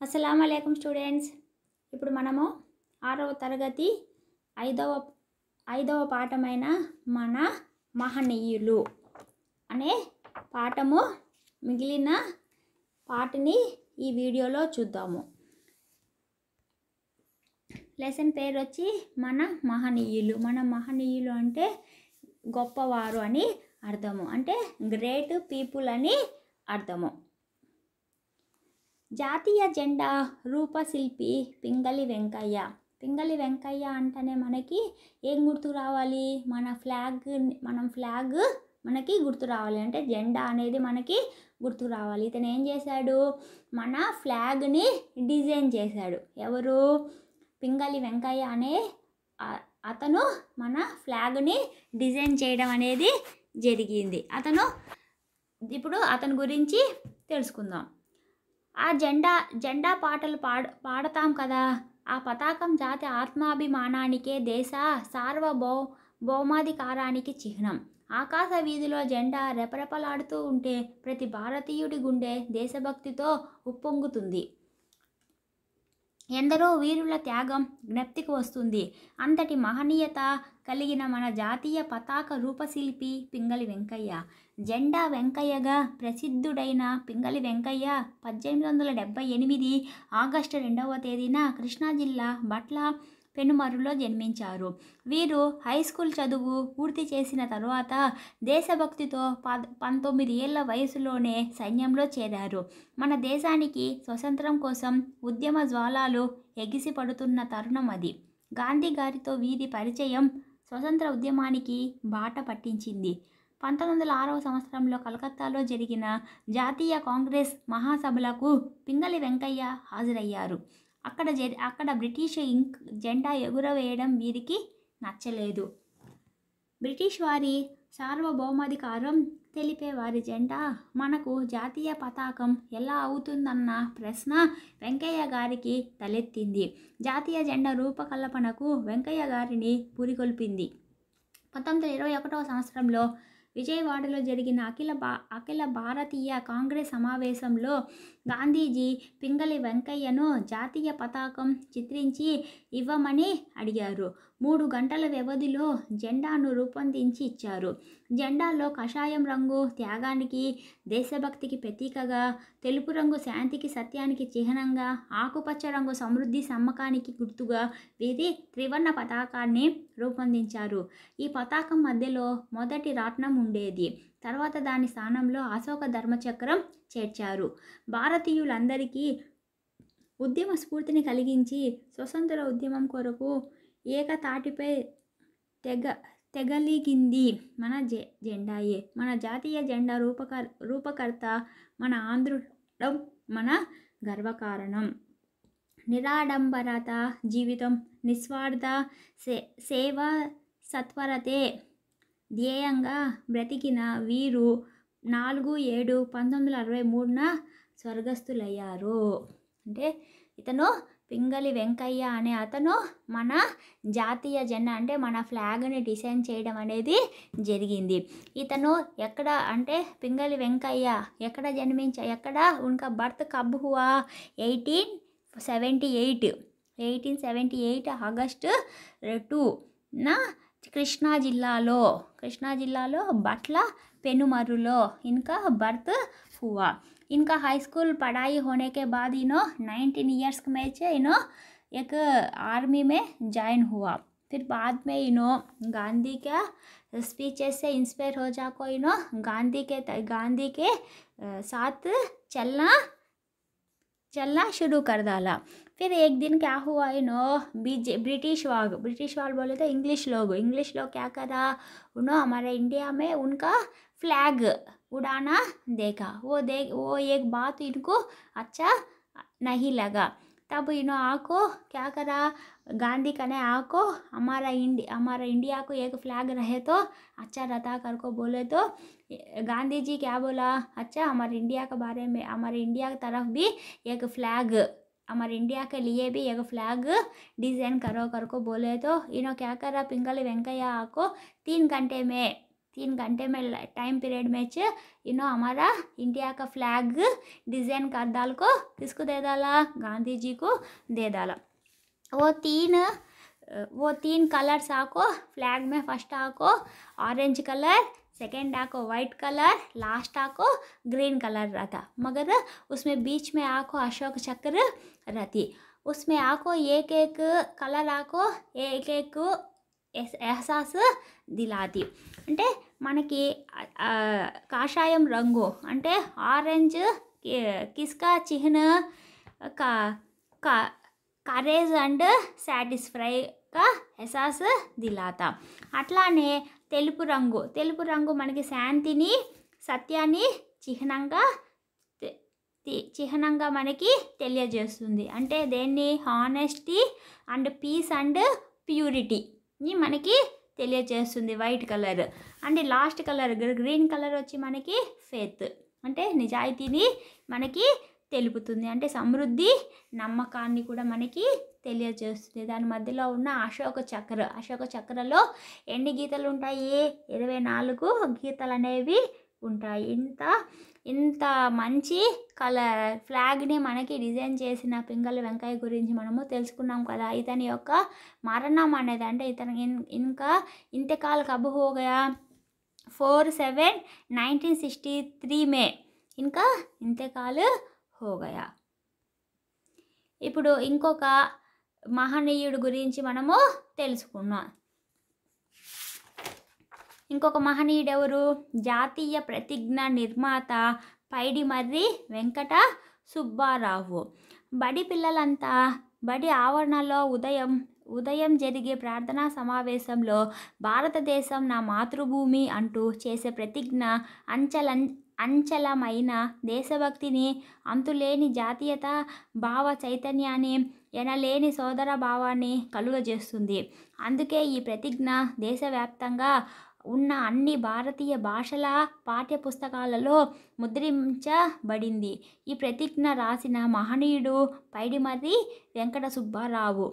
అస్సలాముఅలైకుం students. ఇప్పుడు మనము 6వ తరగతి ఐదవ పాఠమైన మన మహనీయులు అనే పాఠము మిగిలిన పాటని ఈ వీడియోలో చూద్దాము. లెసన్ పేరు వచ్చి మన మహనీయులు. మన మహనీయులు అంటే గొప్పవారు అని అర్థము, అంటే గ్రేట్ పీపుల్ అని అర్థము. జాతీయ జెండా రూపశిల్పి పింగళి వెంకయ్య. పింగళి వెంకయ్య అంటేనే మనకి ఏం గుర్తు రావాలి? మన ఫ్లాగ్ మనకి గుర్తు రావాలి, అంటే జెండా అనేది మనకి గుర్తు రావాలి. ఇతను ఏం చేశాడు? మన ఫ్లాగ్ని డిజైన్ చేశాడు. ఎవరు? పింగళి వెంకయ్య అనే అతను మన ఫ్లాగ్ని డిజైన్ చేయడం అనేది జరిగింది. ఇప్పుడు అతని గురించి తెలుసుకుందాం. ఆ జెండా పాటలు పాడతాం కదా. ఆ పతాకం జాతి ఆత్మాభిమానానికే, దేశ సార్వభౌమాధికారానికి చిహ్నం. ఆకాశ వీధిలో జెండా రెపరెపలాడుతూ ఉంటే ప్రతి భారతీయుడి గుండె దేశభక్తితో ఉప్పొంగుతుంది. ఎందరో వీరుల త్యాగం జ్ఞప్తికి వస్తుంది. అంతటి మహనీయత కలిగిన మన జాతీయ పతాక రూపశిల్పి పింగళి వెంకయ్య. జెండా వెంకయ్యగా ప్రసిద్ధుడైన పింగళి వెంకయ్య 1878 ఆగస్టు 2వ తేదీన కృష్ణా జిల్లా బట్ల పెనుమర్రులో జన్మించారు. వీరు హై స్కూల్ చదువు పూర్తి చేసిన తరువాత దేశభక్తితో 19 ఏళ్ల వయసులోనే సైన్యంలో చేరారు. మన దేశానికి స్వతంత్రం కోసం ఉద్యమ జ్వాలాలు ఎగిసిపడుతున్న తరుణం అది. గాంధీ గారితో వీరి పరిచయం స్వతంత్ర ఉద్యమానికి బాట పట్టించింది. 1906వ సంవత్సరంలో కలకత్తాలో జరిగిన జాతీయ కాంగ్రెస్ మహాసభలకు పింగళి వెంకయ్య హాజరయ్యారు. అక్కడ బ్రిటిష్ జెండా ఎగురవేయడం వీరికి నచ్చలేదు. బ్రిటిష్ వారి సార్వభౌమాధికారం తెలిపే వారి జెండా మనకు జాతీయ పతాకం ఎలా అవుతుందన్న ప్రశ్న వెంకయ్య గారికి తలెత్తింది. జాతీయ జెండా రూపకల్పనకు వెంకయ్య గారిని పురికొల్పింది. 1921వ సంవత్సరంలో విజయవాడలో జరిగిన అఖిల భారతీయ కాంగ్రెస్ సమావేశంలో గాంధీజీ పింగళి వెంకయ్యను జాతీయ పతాకం చిత్రించి ఇవ్వమని అడిగారు. 3 గంటల వ్యవధిలో జెండాను రూపొందించి ఇచ్చారు. జెండాలో కషాయం రంగు త్యాగానికి, దేశభక్తికి ప్రతీకగా, తెలుపు రంగు శాంతికి, సత్యానికి చిహ్నంగా, ఆకుపచ్చ రంగు సమృద్ధి సమ్మకానికి గుర్తుగా వీరి త్రివర్ణ పతాకాన్ని రూపొందించారు. ఈ పతాకం మధ్యలో మొదటి రాట్నం ఉండేది. తర్వాత దాని స్థానంలో అశోక ధర్మచక్రం చేర్చారు. భారతీయులందరికీ ఉద్యమ స్ఫూర్తిని కలిగించి స్వతంత్ర ఉద్యమం కొరకు ఏకతాటిపై తెగలిగింది మన జెండాయే. మన జాతీయ జెండా రూపకర్త మన ఆంధ్రుడం మన గర్వకారణం. నిరాడంబరత జీవితం, నిస్వార్థ సేవ, సత్వరతే ధ్యేయంగా బ్రతికిన వీరు 4/7/1963న స్వర్గస్థులయ్యారు. అంటే ఇతను పింగళి వెంకయ్య అనే అతను మన జాతీయ జెండా, అంటే మన ఫ్లాగ్ని డిజైన్ చేయడం అనేది జరిగింది. ఇతను ఎక్కడ అంటే పింగళి వెంకయ్య ఎక్కడ ఎక్కడ ఉనకా బర్త్ కబ్ హువా? 1878 ఆగస్టు 2న కృష్ణా జిల్లాలో బట్ల పెనుమర్రులో इनका बर्थ हुआ. इनका हाई स्कूल पढ़ाई होने के बाद 19 ईयर्स में एक आर्मी में ज्वाइन हुआ. फिर बाद में गांधी का स्पीचेस से इंस्पायर हो जाकर गांधी के साथ चलना शुरू कर डाला. फिर एक दिन क्या हुआ? ब्रिटिश वाल बोले तो इंग्लिश लोग क्या करा? हमारे इंडिया में उनका फ्लैग उड़ाना देखा. वो एक बात इनको अच्छा नहीं लगा. तब आको क्या करा? गांधी कने आको हमारा इंडिया को एक फ्लैग रहे तो अच्छा रहता कर को बोले तो गांधी जी क्या बोला? अच्छा हमारे इंडिया के बारे में, हमारे इंडिया की तरफ भी एक फ्लैग, हमारे इंडिया के लिए भी एक फ्लैग डिज़ाइन करो कर को बोले तो क्या करा? పింగళి వెంకయ్య को 3 घंटे में 3 घंटे में टाइम पीरियड में हमारा इंडिया का फ्लैग डिज़ाइन कर डाल को किसको दे डाला, गांधी जी को दे डाला। वो तीन कलर्स आको फ्लैग में, फर्स्ट आको ऑरेंज कलर, सेकेंड आको वाइट कलर, लास्ट आको ग्रीन कलर रहता, मगर उसमें बीच में आको अशोक चक्र रहती। उसमें आको एक एक कलर आको एक एक एहसास दिलाती। అంటే మనకి కాషాయం రంగు అంటే ఆరెంజ్ కిస్కా చిహ్న కరేజ్ అండ్ సాటిస్ఫై కా ఎహసాస్ దిలాతా। అట్లానే తెలుపు రంగు మనకి శాంతిని, సత్యాన్ని చిహ్నంగా మనకి తెలియజేస్తుంది। అంటే దేన్ని, హానెస్టీ అండ్ పీస్ అండ్ ప్యూరిటీని మనకి తెలియజేస్తుంది white colour. And last colour green colour వచ్చి మనకి ఫేత్ అంటే నిజాయితీని మనకి తెలుపుతుంది, అంటే సమృద్ధి, నమ్మకాన్ని కూడా మనకి తెలియజేస్తుంది। దాని మధ్యలో ఉన్న అశోక చక్రలో ఎన్ని గీతలు ఉంటాయి, 24 గీతలు అనేవి ఉంటాయి। ఇంత మంచి ఫ్లాగ్ని మనకి డిజైన్ చేసిన పింగళి వెంకయ్య గురించి మనము తెలుసుకున్నాం కదా। ఇతని యొక్క మరణం అనేది అంటే ఇంకా ఇంతకాల కబ్ హో గయా 4/7/1963 మే ఇంకా ఇంతకాల్ హో గయా। ఇప్పుడు ఇంకొక మహనీయుడు గురించి మనము తెలుసుకున్నాం। ఇంకొక మహనీయుడు ఎవరు, జాతీయ ప్రతిజ్ఞ నిర్మాత పైడిమర్రి వెంకట సుబ్బారావు। బడి పిల్లలంతా బడి ఆవరణలో ఉదయం జరిగే ప్రార్థనా సమావేశంలో భారతదేశం నా మాతృభూమి అంటూ చేసే ప్రతిజ్ఞ అంచలమైన దేశభక్తిని, అంతులేని జాతీయత భావ చైతన్యాన్ని, ఎనలేని సోదర భావాన్ని కలుగజేస్తుంది। అందుకే ఈ ప్రతిజ్ఞ దేశవ్యాప్తంగా ఉన్న అన్ని భారతీయ భాషల పాఠ్యపుస్తకాలలో ముద్రించబడింది। ఈ ప్రతిజ్ఞ రాసిన మహనీయుడు పైడిమర్రి వెంకట సుబ్బారావు,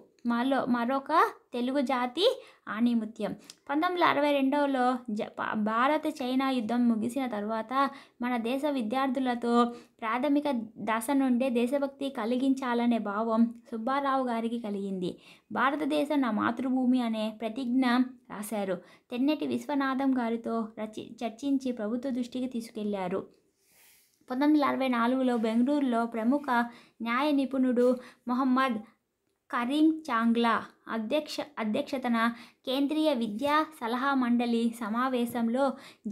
మరొక తెలుగు జాతి ఆణిముత్యం। 1962లో భారత్ చైనా యుద్ధం ముగిసిన తర్వాత మన దేశ విద్యార్థులతో ప్రాథమిక దశ నుండే దేశభక్తి కలిగించాలనే భావం సుబ్బారావు గారికి కలిగింది। భారతదేశం నా మాతృభూమి అనే ప్రతిజ్ఞ రాశారు। తెన్నెటి విశ్వనాథం గారితో చర్చించి ప్రభుత్వ దృష్టికి తీసుకెళ్లారు। 1964లో బెంగళూరులో ప్రముఖ న్యాయ నిపుణుడు మొహమ్మద్ కరీం చాంగ్లా అధ్యక్షతన కేంద్రీయ విద్యా సలహా మండలి సమావేశంలో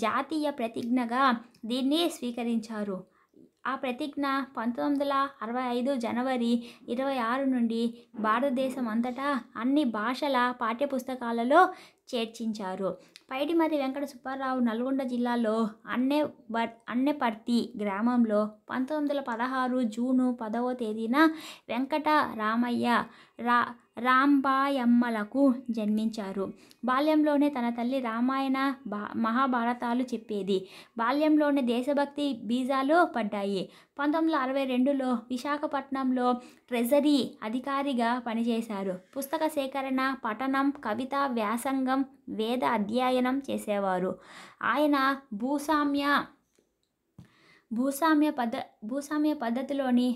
జాతీయ ప్రతిజ్ఞగా దీన్ని స్వీకరించారు। ఆ ప్రతిజ్ఞ 1965 జనవరి 26 నుండి భారతదేశం అంతటా అన్ని భాషల పాఠ్యపుస్తకాలలో చేర్చించారు। పైడిమర్రి వెంకట సుబ్బారావు నల్గొండ జిల్లాలో అన్నెపర్తి గ్రామంలో 1916 జూన్ 10వ తేదీన వెంకట రాంబాయమ్మలకు జన్మించారు। బాల్యంలోనే తన తల్లి రామాయణ మహాభారతాలు చెప్పేది। బాల్యంలోనే దేశభక్తి బీజాలు పడ్డాయి। 1962లో విశాఖపట్నంలో ట్రెజరీ అధికారిగా పనిచేశారు। పుస్తక సేకరణ, పఠనం, కవిత వ్యాసంగం, వేద అధ్యయనం చేసేవారు। ఆయన భూస్వామ్య పద్ధతిలోని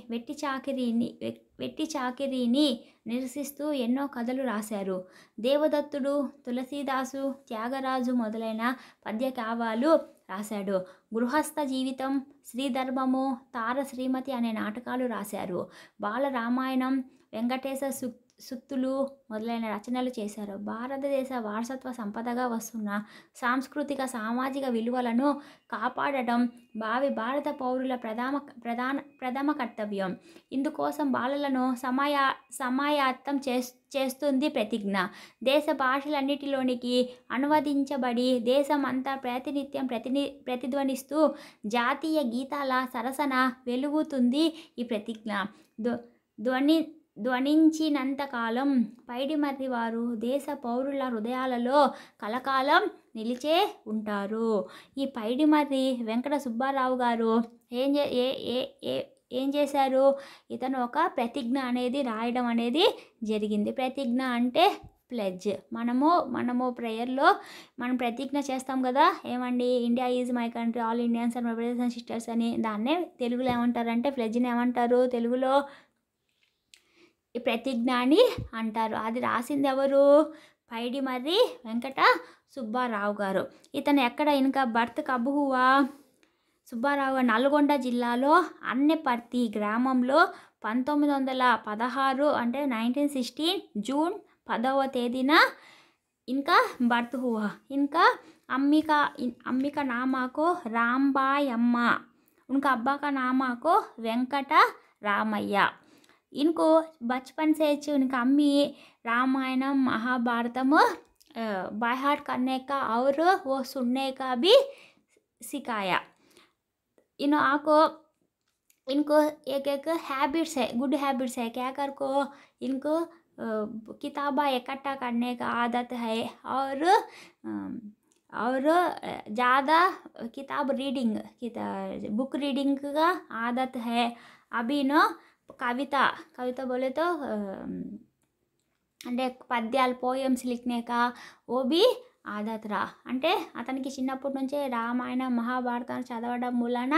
వెట్టి చాకిరీని నిరసిస్తూ ఎన్నో కథలు రాశారు। దేవదత్తుడు, తులసీదాసు, త్యాగరాజు మొదలైన పద్యకావ్యాలు రాశాడు। గృహస్థ జీవితం, శ్రీధర్మము, తార శ్రీమతి అనే నాటకాలు రాశారు। బాల రామాయణం, వెంకటేశ సుత్తులు మొదలైన రచనలు చేశారు। భారతదేశ వారసత్వ సంపదగా వస్తున్న సాంస్కృతిక సామాజిక విలువలను కాపాడటం భారత పౌరుల ప్రథమ కర్తవ్యం। ఇందుకోసం బాలలను సమాయత్తం చేస్తుంది ప్రతిజ్ఞ। దేశ భాషలన్నిటిలోనికి అనువదించబడి దేశం అంతా ప్రాతినిధ్యం ప్రతిధ్వనిస్తూ జాతీయ గీతాల సరసన వెలుగుతుంది ఈ ప్రతిజ్ఞ। ధ్వనించినంతకాలం పైడిమర్రి వారు దేశ పౌరుల హృదయాలలో కలకాలం నిలిచే ఉంటారు। ఈ పైడిమర్రి వెంకట సుబ్బారావు గారు ఏం చేశారు, ఇతను ఒక ప్రతిజ్ఞ అనేది రాయడం అనేది జరిగింది। ప్రతిజ్ఞ అంటే ప్లెడ్జ్. మనము ప్రేయర్లో మనం ప్రతిజ్ఞ చేస్తాం కదా, ఏమండి, India is my country, all Indians and my brothers and sisters అని. దాన్నే తెలుగులో ఏమంటారంటే ప్లెడ్జ్ని ఏమంటారు తెలుగులో? ఈ ప్రతిజ్ఞ అని అంటారు. అది రాసింది ఎవరు? పైడిమర్రి వెంకట సుబ్బారావు గారు. ఇతను ఎక్కడ ఇంకా బర్త్ కబ్ హువా? సుబ్బారావు నల్గొండ జిల్లాలో అన్నెపర్తి గ్రామంలో 1916 అంటే 1916 జూన్ 10వ తేదీన इनका बर्थ हुआ. इनका अम्मी का नाम को रामबाई अम्मा, उनका अब्बा का नाम को वेंकट रामैया. इनको बचपन से उनका अम्मी रामायणम महाभारतम बाय हार्ट करने का और वो सुनने का भी सिखाया. इनको एक हैबिट्स है, गुड हैबिट्स है. क्या कर को इनको किताबा इकट्ठा करने का आदत है और ज़्यादा किताब रीडिंग बुक रीडिंग का आदत है. अभी कविता बोले तो అంటే పద్యాలు పోయమ్స్ లిఖనేకా ఓ బి ఆదత్ రా. అంటే అతనికి చిన్నప్పటి నుంచే రామాయణ మహాభారతాన్ని చదవడం మూలన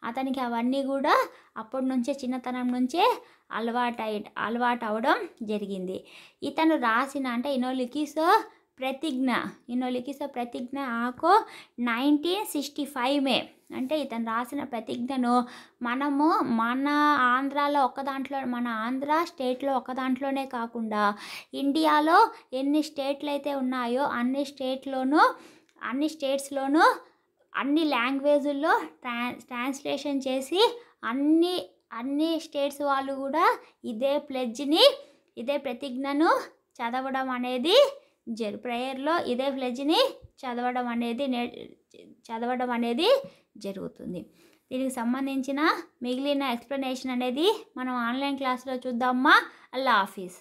అతనికి అవన్నీ కూడా అప్పటి నుంచే చిన్నతనం నుంచే అలవాటు అవడం జరిగింది. ఇతను రాసిన అంటే ఇనోలికిసో ప్రతిజ్ఞ ఆకో 1965 మే. అంటే ఇతను రాసిన ప్రతిజ్ఞను మనము మన ఆంధ్రాలో మన ఆంధ్ర స్టేట్లో ఒక దాంట్లోనే కాకుండా ఇండియాలో ఎన్ని స్టేట్లు అయితే ఉన్నాయో అన్ని స్టేట్స్లోనూ అన్ని లాంగ్వేజుల్లో ట్రాన్స్లేషన్ చేసి అన్ని స్టేట్స్ వాళ్ళు కూడా ఇదే ప్రతిజ్ఞను చదవడం అనేది ప్రేయర్లో ఇదే ప్లెడ్జ్ని చదవడం అనేది జరుగుతుంది. దీనికి సంబంధించిన మిగిలిన ఎక్స్ప్లెనేషన్ అనేది మనం ఆన్లైన్ క్లాస్లో చూద్దామా. అల్లా హాఫీజ్.